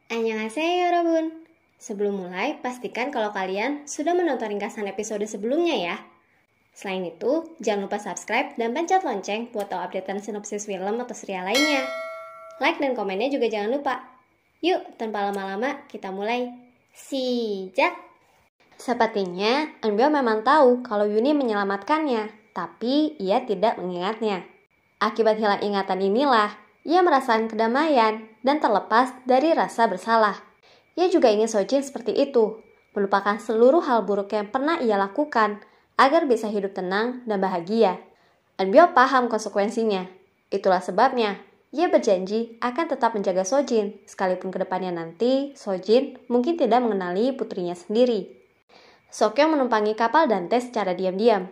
Annyeonghaseyo Robun. Sebelum mulai, pastikan kalau kalian sudah menonton ringkasan episode sebelumnya ya. Selain itu, jangan lupa subscribe dan pencet lonceng buat tahu updatean sinopsis film atau serial lainnya. Like dan komennya juga jangan lupa. Yuk, tanpa lama-lama kita mulai. Sijak! Sepertinya, Eunbyo memang tahu kalau Yuni menyelamatkannya, tapi ia tidak mengingatnya. Akibat hilang ingatan inilah, ia merasakan kedamaian dan terlepas dari rasa bersalah. Ia juga ingin Sojin seperti itu, melupakan seluruh hal buruk yang pernah ia lakukan agar bisa hidup tenang dan bahagia. Eunbyo paham konsekuensinya. Itulah sebabnya ia berjanji akan tetap menjaga Sojin, sekalipun kedepannya nanti Sojin mungkin tidak mengenali putrinya sendiri. Seokyeong menumpangi kapal Dante secara diam-diam.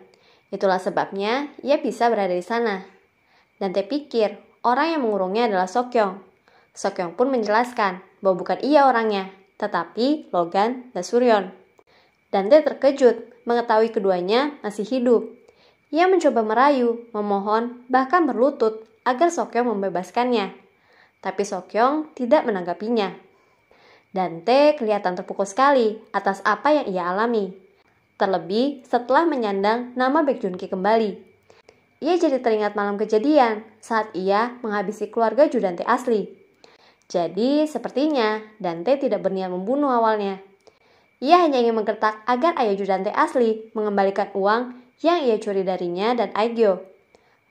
Itulah sebabnya ia bisa berada di sana. Dante pikir orang yang mengurungnya adalah Seokyeong. Seokyeong pun menjelaskan bahwa bukan ia orangnya, tetapi Logan dan Suryeon. Dante terkejut mengetahui keduanya masih hidup. Ia mencoba merayu, memohon, bahkan berlutut agar Seokyeong membebaskannya. Tapi Seokyeong tidak menanggapinya. Dante kelihatan terpukul sekali atas apa yang ia alami. Terlebih setelah menyandang nama Baek Junki kembali. Ia jadi teringat malam kejadian saat ia menghabisi keluarga Ju Dante asli. Jadi sepertinya Dante tidak berniat membunuh awalnya. Ia hanya ingin menggertak agar ayah Ju Dante asli mengembalikan uang yang ia curi darinya dan Aegyo.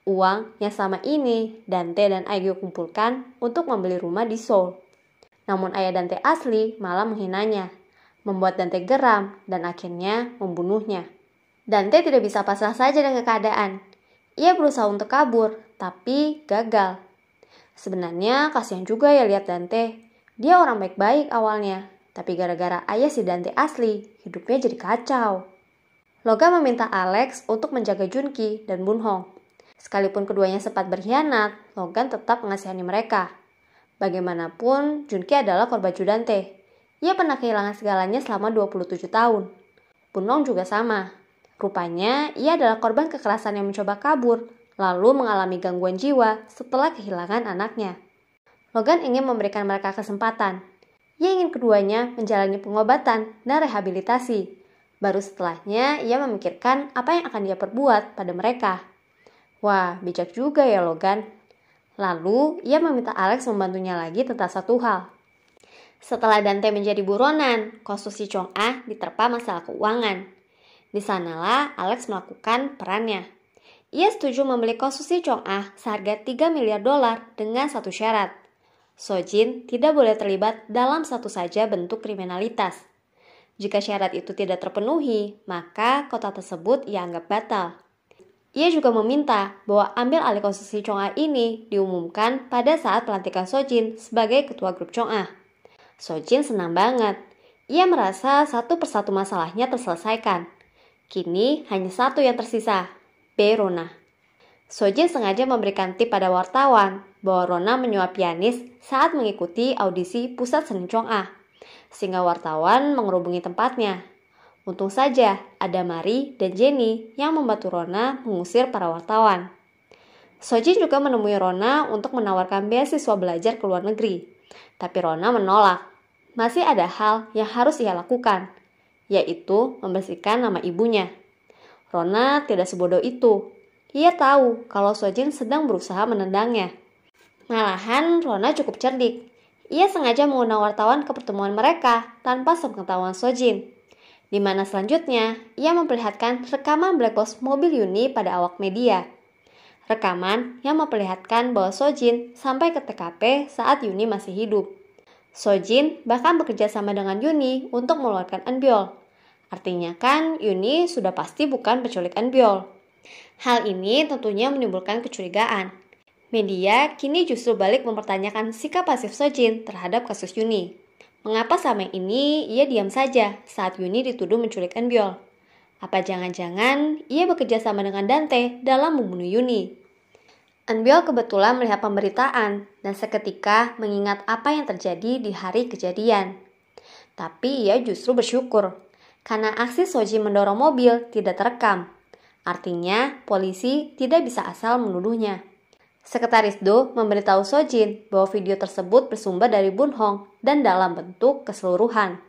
Uang yang selama ini Dante dan Aegyo kumpulkan untuk membeli rumah di Seoul. Namun ayah Dante asli malah menghinanya, membuat Dante geram dan akhirnya membunuhnya. Dante tidak bisa pasrah saja dengan keadaan. Ia berusaha untuk kabur, tapi gagal. Sebenarnya kasihan juga ya lihat Dante. Dia orang baik-baik awalnya, tapi gara-gara ayah si Dante asli, hidupnya jadi kacau. Logan meminta Alex untuk menjaga Junki dan Bunhong. Sekalipun keduanya sempat berkhianat, Logan tetap mengasihani mereka. Bagaimanapun, Junki adalah korban Ju Dante. Ia pernah kehilangan segalanya selama 27 tahun. Bunhong juga sama. Rupanya, ia adalah korban kekerasan yang mencoba kabur, lalu mengalami gangguan jiwa setelah kehilangan anaknya. Logan ingin memberikan mereka kesempatan. Ia ingin keduanya menjalani pengobatan dan rehabilitasi. Baru setelahnya, ia memikirkan apa yang akan dia perbuat pada mereka. Wah, bijak juga ya Logan. Lalu, ia meminta Alex membantunya lagi tentang satu hal. Setelah Dante menjadi buronan, konstruksi Chong-ah diterpa masalah keuangan. Di sanalah Alex melakukan perannya. Ia setuju membeli konstruksi Chong-ah seharga $3 miliar dengan satu syarat. Sojin tidak boleh terlibat dalam satu saja bentuk kriminalitas. Jika syarat itu tidak terpenuhi, maka kota tersebut ia anggap batal. Ia juga meminta bahwa ambil alih konstruksi Chong-ah ini diumumkan pada saat pelantikan Sojin sebagai ketua grup Chong-ah. Sojin senang banget. Ia merasa satu persatu masalahnya terselesaikan. Kini hanya satu yang tersisa, Rona. Sojin sengaja memberikan tip pada wartawan bahwa Rona menyuap pianis saat mengikuti audisi pusat seni Chong-ah, sehingga wartawan mengerubungi tempatnya. Untung saja ada Mari dan Jenny yang membantu Rona mengusir para wartawan. Sojin juga menemui Rona untuk menawarkan beasiswa belajar ke luar negeri, tapi Rona menolak. Masih ada hal yang harus ia lakukan, yaitu membersihkan nama ibunya. Rona tidak sebodoh itu. Ia tahu kalau Sojin sedang berusaha menendangnya. Malahan Rona cukup cerdik. Ia sengaja mengundang wartawan ke pertemuan mereka tanpa sepengetahuan Sojin. Di mana selanjutnya ia memperlihatkan rekaman black box mobil Yuni pada awak media. Rekaman yang memperlihatkan bahwa Sojin sampai ke TKP saat Yuni masih hidup. Sojin bahkan bekerja sama dengan Yuni untuk mengeluarkan Eunbyo. Artinya kan Yuni sudah pasti bukan penculik Eunbyo. Hal ini tentunya menimbulkan kecurigaan. Media kini justru balik mempertanyakan sikap pasif Sojin terhadap kasus Yuni. Mengapa selama ini ia diam saja saat Yuni dituduh menculik Eunbyo? Apa jangan-jangan ia bekerja sama dengan Dante dalam membunuh Yuni? Eunbyo kebetulan melihat pemberitaan dan seketika mengingat apa yang terjadi di hari kejadian. Tapi ia justru bersyukur karena aksi Sojin mendorong mobil tidak terekam. Artinya polisi tidak bisa asal menuduhnya. Sekretaris Do memberitahu Sojin bahwa video tersebut bersumber dari Bunhong dan dalam bentuk keseluruhan,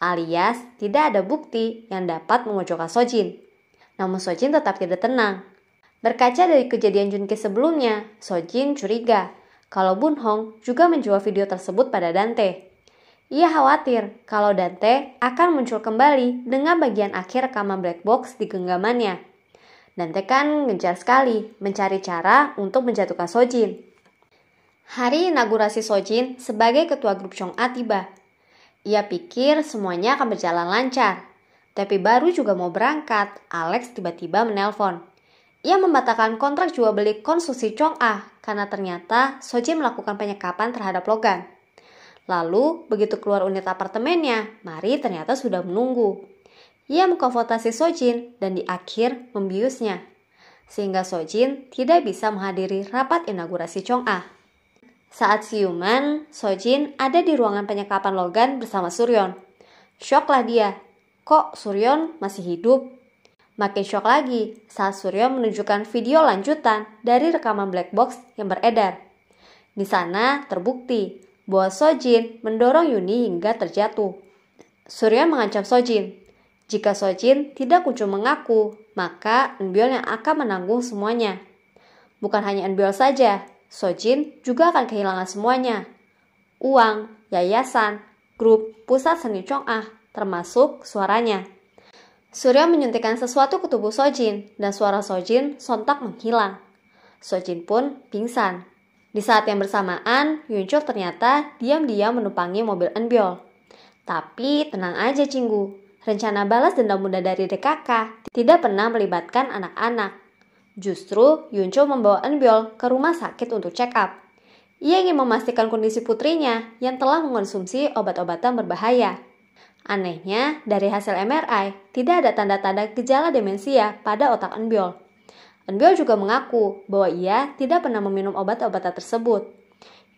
alias tidak ada bukti yang dapat memojokkan Sojin. Namun Sojin tetap tidak tenang. Berkaca dari kejadian Junki sebelumnya, Sojin curiga kalau Bunhong juga menjual video tersebut pada Dante. Ia khawatir kalau Dante akan muncul kembali dengan bagian akhir rekaman black box di genggamannya. Dante kan gencar sekali mencari cara untuk menjatuhkan Sojin. Hari inaugurasi Sojin sebagai ketua grup Chong'a tiba. Ia pikir semuanya akan berjalan lancar. Tapi baru juga mau berangkat, Alex tiba-tiba menelpon. Ia membatalkan kontrak jual beli konstruksi Chong'a karena ternyata Sojin melakukan penyekapan terhadap Logan. Lalu begitu keluar unit apartemennya, Mari ternyata sudah menunggu. Ia mengkonfrontasi Sojin dan di akhir membiusnya, sehingga Sojin tidak bisa menghadiri rapat inaugurasi Chong'a. Saat siuman, Sojin ada di ruangan penyekapan Logan bersama Suryon. Syoklah dia, kok Suryon masih hidup? Makin syok lagi saat Suryon menunjukkan video lanjutan dari rekaman black box yang beredar. Di sana terbukti bahwa Sojin mendorong Yuni hingga terjatuh. Suryon mengancam Sojin. Jika Sojin tidak kunjung mengaku, maka Eunbyul yang akan menanggung semuanya. Bukan hanya Eunbyul saja, Sojin juga akan kehilangan semuanya. Uang, yayasan, grup, pusat seni Chong'a, termasuk suaranya. Surya menyuntikkan sesuatu ke tubuh Sojin, dan suara Sojin sontak menghilang. Sojin pun pingsan. Di saat yang bersamaan, Yunchul ternyata diam-diam menumpangi mobil Eunbyul. Tapi tenang aja Cinggu. Rencana balas dendam bunda dari DKK tidak pernah melibatkan anak-anak. Justru Yunchul membawa Eunbyul ke rumah sakit untuk check up. Ia ingin memastikan kondisi putrinya yang telah mengonsumsi obat-obatan berbahaya. Anehnya, dari hasil MRI tidak ada tanda-tanda gejala demensia pada otak Eunbyul. Eunbyul juga mengaku bahwa ia tidak pernah meminum obat-obatan tersebut.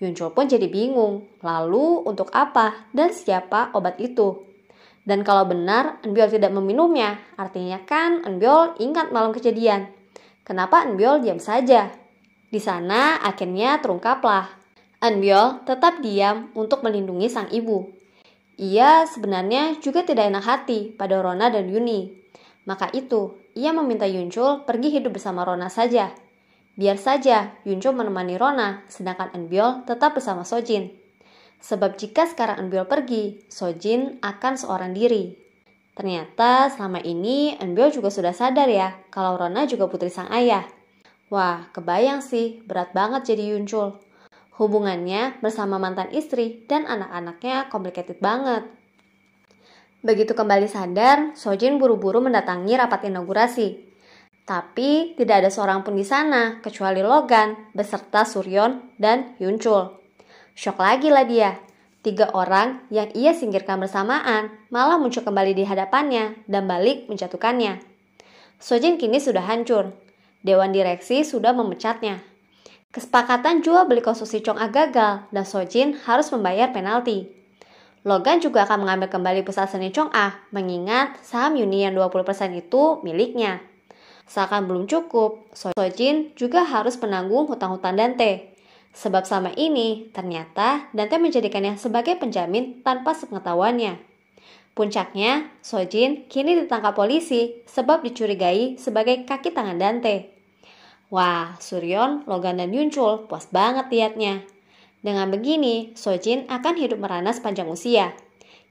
Yunchul pun jadi bingung, lalu untuk apa dan siapa obat itu? Dan kalau benar Eunbyul tidak meminumnya, artinya kan Eunbyul ingat malam kejadian. Kenapa Eunbyul diam saja? Di sana akhirnya terungkaplah. Eunbyul tetap diam untuk melindungi sang ibu. Ia sebenarnya juga tidak enak hati pada Rona dan Yuni. Maka itu, ia meminta Yunchul pergi hidup bersama Rona saja. Biar saja Yunchul menemani Rona, sedangkan Eunbyul tetap bersama Sojin. Sebab jika sekarang Eunbyul pergi, Sojin akan seorang diri. Ternyata selama ini Eunbyul juga sudah sadar ya kalau Rona juga putri sang ayah. Wah, kebayang sih, berat banget jadi Yunchul. Hubungannya bersama mantan istri dan anak-anaknya complicated banget. Begitu kembali sadar, Sojin buru-buru mendatangi rapat inaugurasi. Tapi tidak ada seorang pun di sana kecuali Logan beserta Suryon dan Yunchul. Syok lagi lah dia. 3 orang yang ia singkirkan bersamaan malah muncul kembali di hadapannya dan balik menjatuhkannya. Sojin kini sudah hancur. Dewan direksi sudah memecatnya. Kesepakatan jual beli konstruksi Chong'a gagal dan Sojin harus membayar penalti. Logan juga akan mengambil kembali pusat seni Chong'a, mengingat saham Yuni yang 20% itu miliknya. Seakan belum cukup, Sojin juga harus menanggung hutang-hutang Dante. Sebab sama ini, ternyata Dante menjadikannya sebagai penjamin tanpa sepengetahuannya. Puncaknya, Sojin kini ditangkap polisi sebab dicurigai sebagai kaki tangan Dante. Wah, Suryon, Logan, dan Yunchul puas banget liatnya. Dengan begini, Sojin akan hidup merana sepanjang usia.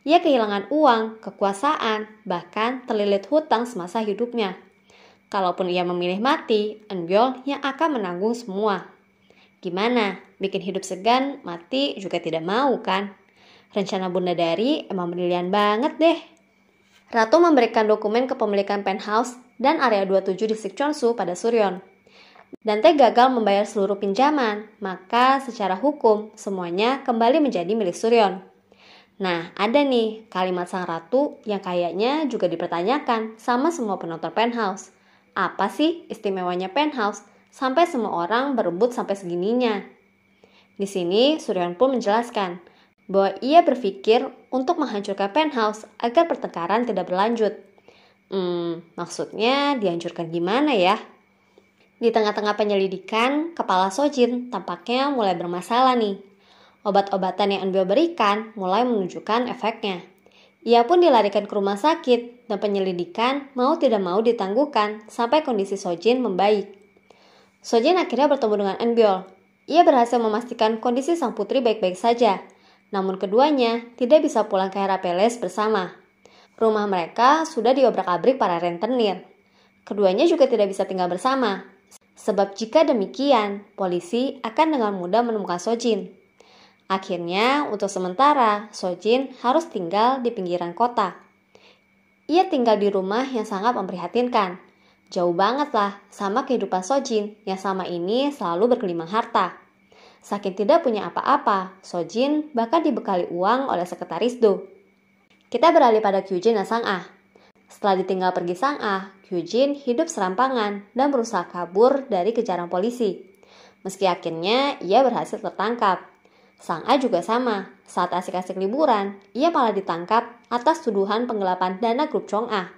Ia kehilangan uang, kekuasaan, bahkan terlilit hutang semasa hidupnya. Kalaupun ia memilih mati, Eunbyul yang akan menanggung semua. Gimana? Bikin hidup segan, mati juga tidak mau kan? Rencana Bunda Dari emang brilian banget deh. Ratu memberikan dokumen kepemilikan penthouse dan area 27 di Sikchonsu pada Suryon. Dante gagal membayar seluruh pinjaman, maka secara hukum semuanya kembali menjadi milik Suryon. Nah, ada nih kalimat sang ratu yang kayaknya juga dipertanyakan sama semua penonton penthouse. Apa sih istimewanya penthouse sampai semua orang berebut sampai segininya? Di sini Suryon pun menjelaskan bahwa ia berpikir untuk menghancurkan penthouse agar pertengkaran tidak berlanjut. Maksudnya dihancurkan gimana ya? Di tengah-tengah penyelidikan, kepala Sojin tampaknya mulai bermasalah nih. Obat-obatan yang Eunbyul berikan mulai menunjukkan efeknya. Ia pun dilarikan ke rumah sakit dan penyelidikan mau tidak mau ditangguhkan sampai kondisi Sojin membaik. Sojin akhirnya bertemu dengan Eunbyul. Ia berhasil memastikan kondisi sang putri baik-baik saja. Namun keduanya tidak bisa pulang ke Herapeles bersama. Rumah mereka sudah diobrak-abrik para rentenir. Keduanya juga tidak bisa tinggal bersama. Sebab jika demikian, polisi akan dengan mudah menemukan Sojin. Akhirnya, untuk sementara, Sojin harus tinggal di pinggiran kota. Ia tinggal di rumah yang sangat memprihatinkan. Jauh banget lah sama kehidupan Sojin yang selama ini selalu bergelimang harta. Saking tidak punya apa-apa, Sojin bahkan dibekali uang oleh sekretaris Do. Kita beralih pada Kyujin dan Sang Ah. Setelah ditinggal pergi Sang Ah, Kyujin hidup serampangan dan berusaha kabur dari kejaran polisi. Meski akhirnya ia berhasil tertangkap. Sang Ah juga sama, saat asik-asik liburan, ia malah ditangkap atas tuduhan penggelapan dana grup Chong Ah.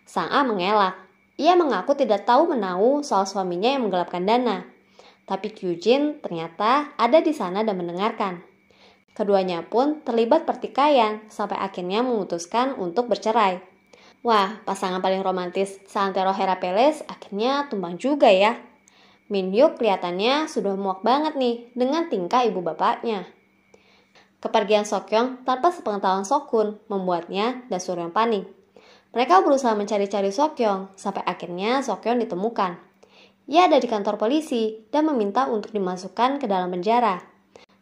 Sang Ah mengelak, ia mengaku tidak tahu menahu soal suaminya yang menggelapkan dana. Tapi Kyujin ternyata ada di sana dan mendengarkan. Keduanya pun terlibat pertikaian sampai akhirnya memutuskan untuk bercerai. Wah, pasangan paling romantis seantero Herapeles akhirnya tumbang juga ya. Min Hyuk kelihatannya sudah muak banget nih dengan tingkah ibu bapaknya. Kepergian Seokyeong tanpa sepengetahuan Sokun membuatnya dan Suryeong panik. Mereka berusaha mencari-cari Seokyeong sampai akhirnya Seokyeong ditemukan. Ia ada di kantor polisi dan meminta untuk dimasukkan ke dalam penjara.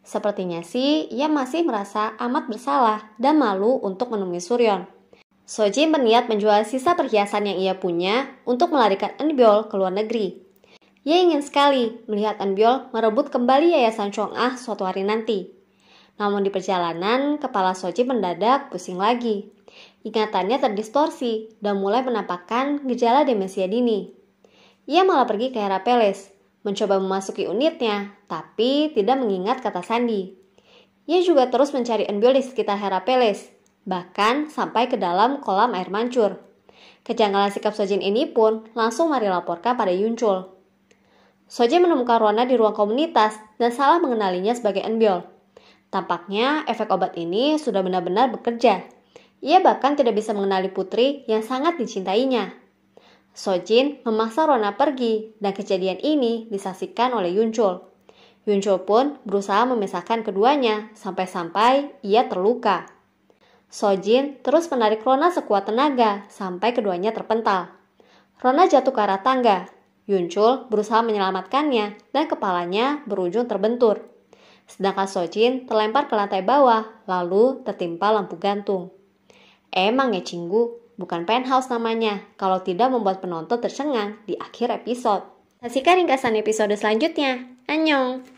Sepertinya sih ia masih merasa amat bersalah dan malu untuk menemui Suryeong. Sojin berniat menjual sisa perhiasan yang ia punya untuk melarikan Eunbyul ke luar negeri. Ia ingin sekali melihat Eunbyul merebut kembali yayasan Chong Ah suatu hari nanti. Namun di perjalanan, kepala Sojin mendadak pusing lagi. Ingatannya terdistorsi dan mulai menampakkan gejala demensia dini. Ia malah pergi ke Herapeles, mencoba memasuki unitnya, tapi tidak mengingat kata sandi. Ia juga terus mencari Eunbyul di sekitar Herapeles, bahkan sampai ke dalam kolam air mancur. Kejanggalan sikap Sojin ini pun langsung Mari laporkan pada Yunchul. Sojin menemukan Rona di ruang komunitas dan salah mengenalinya sebagai Eunbyul. Tampaknya efek obat ini sudah benar-benar bekerja. Ia bahkan tidak bisa mengenali putri yang sangat dicintainya. Sojin memaksa Rona pergi dan kejadian ini disaksikan oleh Yunchul. Yunchul pun berusaha memisahkan keduanya sampai-sampai ia terluka. Sojin terus menarik Rona sekuat tenaga sampai keduanya terpental. Rona jatuh ke arah tangga. Yunchul berusaha menyelamatkannya dan kepalanya berujung terbentur. Sedangkan Sojin terlempar ke lantai bawah lalu tertimpa lampu gantung. Emang ya Cinggu, bukan penthouse namanya kalau tidak membuat penonton tercengang di akhir episode. Saksikan ringkasan episode selanjutnya. Annyeong!